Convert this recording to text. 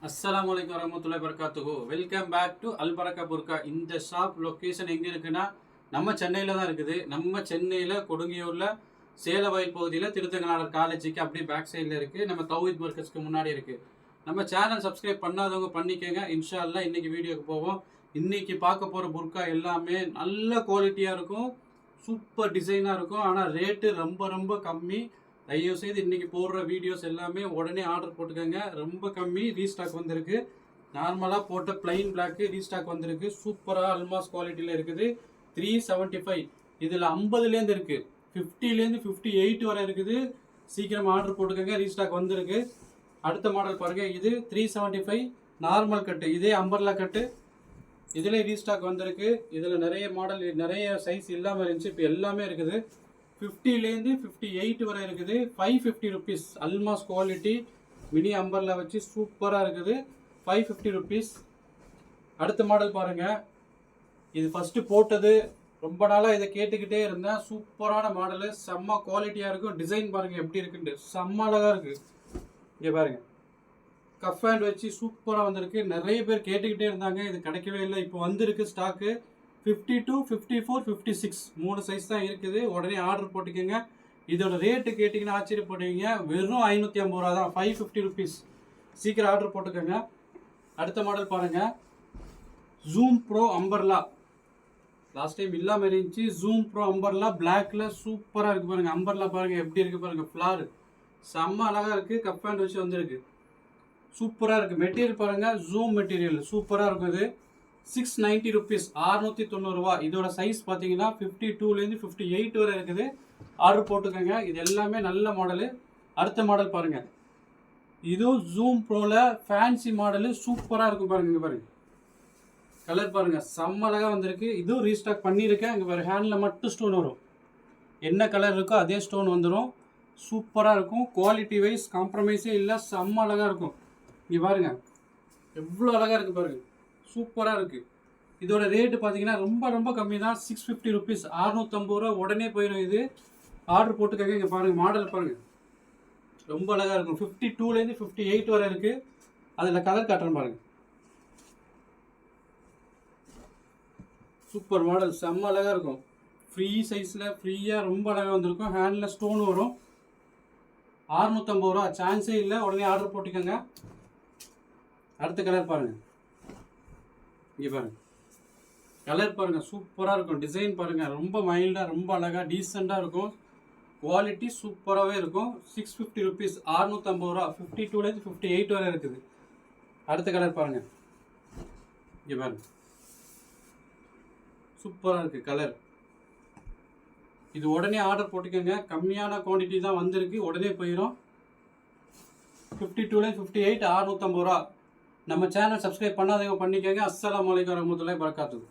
அஸ்ஸலாமுஅலைக்கும் வரஹ்மத்துல்லாஹி வபரகாத்துஹு. Welcome back to Albaraka Burqa. இந்த ஷாப் லொக்கேஷன் எங்கே இருக்குன்னா நம்ம சென்னையில் தான் இருக்குது. நம்ம சென்னையில் கொடுங்கியூரில் சேலவயல் பகுதியில் திருத்தங்கநாதர் காலேஜுக்கு அப்படியே பேக் சைடில் இருக்குது. நம்ம தௌஹீத் மர்கஸ்க்கு முன்னாடி இருக்குது. நம்ம சேனல் சப்ஸ்கிரைப் பண்ணாதவங்க பண்ணிக்கோங்க. இன்ஷா அல்லாஹ் இன்றைக்கி வீடியோக்கு போவோம். இன்றைக்கி பார்க்க போகிற புர்கா எல்லாமே நல்ல குவாலிட்டியாக இருக்கும், சூப்பர் டிசைனாக இருக்கும். ஆனால் ரேட்டு ரொம்ப ரொம்ப கம்மி. தயவுசெய்து இன்றைக்கி போடுற வீடியோஸ் எல்லாமே உடனே ஆர்டர் போட்டுக்கோங்க. ரொம்ப கம்மி ரீஸ்டாக் வந்திருக்கு. நார்மலாக போட்ட பிளைன் பிளாக்கு ரீஸ்டாக் வந்திருக்கு. சூப்பராக அல்மாஸ் குவாலிட்டியில் இருக்குது. 375 இதில் 50லேருந்து இருக்குது, 50லேருந்து 58 வரை இருக்குது. சீக்கிரம் ஆர்டர் போட்டுக்கோங்க, ரீஸ்டாக் வந்திருக்கு. அடுத்த மாடல் பாருங்கள், இது 375 நார்மல் கட்டு, இதே அம்பர்லா கட்டு. இதில் ரீஸ்டாக் வந்திருக்கு. இதில் நிறைய மாடல் நிறைய சைஸ் இல்லாமல் இருந்துச்சு, இப்போ எல்லாமே இருக்குது. 50லேருந்து 58 வரை இருக்குது. 550 rupees Almas quality mini umbrella வச்சு சூப்பராக இருக்குது. 550 ருபீஸ். அடுத்த மாடல் பாருங்கள், இது ஃபஸ்ட்டு போட்டது, ரொம்ப நாளாக இதை கேட்டுக்கிட்டே இருந்தேன். சூப்பரான மாடலு, செம்ம குவாலிட்டியாக இருக்கும். டிசைன் பாருங்கள் எப்படி இருக்குன்ட்டு, செம்ம அழகாக இருக்குது. இங்கே பாருங்கள், கஃப் ஹேண்ட் வச்சு சூப்பராக வந்திருக்கு. நிறைய பேர் கேட்டுக்கிட்டே இருந்தாங்க, இது கிடைக்கவே இல்லை. இப்போ வந்திருக்கு ஸ்டாக்கு. 52, 54, 56 3 சைஸ் தான் இருக்குது. உடனே ஆர்டர் போட்டுக்கோங்க. இதோட ரேட்டு கேட்டிங்கன்னா ஆச்சரியப்படுவீங்க. வெறும் 550 ரூபா தான், 550 ருபீஸ். சீக்கிரம் ஆர்டர் போட்டுக்கோங்க. அடுத்த மாடல் பாருங்கள், zoom bro umbrella. Last time இல்லாமல் இருந்துச்சு. ஜூம் ப்ரோ அம்பர்லா பிளாக்ல சூப்பராக இருக்குது பாருங்கள். அம்பர்லா பாருங்கள் எப்படி இருக்குது பாருங்கள். ஃப்ளார் செம்ம அழகாக இருக்குது. கப் ஹேண்ட் வச்சு வந்திருக்கு, சூப்பராக இருக்குது. மெட்டீரியல் பாருங்கள், ஜூம் மெட்டீரியல் சூப்பராக இருக்கும். இது 690 ருபீஸ், 690 ரூபா. இதோட சைஸ் பார்த்தீங்கன்னா 52லேருந்து 58 வரை இருக்குது. ஆர்டர் போட்டுக்கோங்க. இது எல்லாமே நல்ல மாடலு. அடுத்த மாடல் பாருங்கள், இதுவும் ஜூம் ப்ரோவில் ஃபேன்சி மாடலு சூப்பராக இருக்கும் பாருங்கள். இங்கே பாருங்கள், கலர் பாருங்கள் செம்ம அழகாக வந்திருக்கு. இதுவும் ரீஸ்டாக் பண்ணியிருக்கேன். இங்கே பாருங்கள், ஹேண்டில் மட்டும் ஸ்டோன் வரும். என்ன கலர் இருக்கோ அதே ஸ்டோன் வந்துடும். சூப்பராக இருக்கும். குவாலிட்டி வைஸ் காம்ப்ரமைஸே இல்லை, செம்ம அழகாக இருக்கும். இங்கே பாருங்கள் எவ்வளோ அழகாக இருக்குது பாருங்கள், சூப்பராக இருக்குது. இதோட ரேட்டு பார்த்தீங்கன்னா ரொம்ப ரொம்ப கம்மி தான், 650 ருபீஸ், 650 ரூபா. உடனே போயிடும். இது ஆர்டர் போட்டுக்கங்க. இங்கே பாருங்கள், மாடல் பாருங்கள் ரொம்ப அழகாக இருக்கும். 52லேருந்து 58 வரை இருக்குது. அதில் கலர் காட்டுறேன் பாருங்கள். சூப்பர் மாடல், செம்ம அழகாக இருக்கும். ஃப்ரீ சைஸில் ஃப்ரீயாக ரொம்ப அழகாக வந்திருக்கும். ஹேண்டில் ஸ்டோன் வரும். 650 ரூபா, சான்ஸே இல்லை. உடனே ஆர்டர் போட்டுக்கோங்க. அடுத்த கலர் பாருங்கள், இங்கே பாருங்கள் கலர் பாருங்கள் சூப்பராக இருக்கும். டிசைன் பாருங்கள் ரொம்ப மைல்டாக ரொம்ப அழகாக டீசெண்டாக இருக்கும். குவாலிட்டி சூப்பராகவே இருக்கும். 650 ருபீஸ், 650 ரூபா. 52லேருந்து 58 வரை இருக்குது. அடுத்த கலர் பாருங்கள், இங்கே பாருங்கள் சூப்பராக இருக்குது கலர். இது உடனே ஆர்டர் போட்டுக்கோங்க. கம்மியான குவான்டிட்டி தான் வந்திருக்கு, உடனே போயிடும். 52லேருந்து 58, 650 ரூபா. நம்ம சேனல் சப்ஸ்கிரைப் பண்ணாதவங்க பண்ணிக்கோங்க. அஸ்ஸலாமு அலைக்கும் வரஹ்மத்துல்லாஹி வபரகாத்துஹு.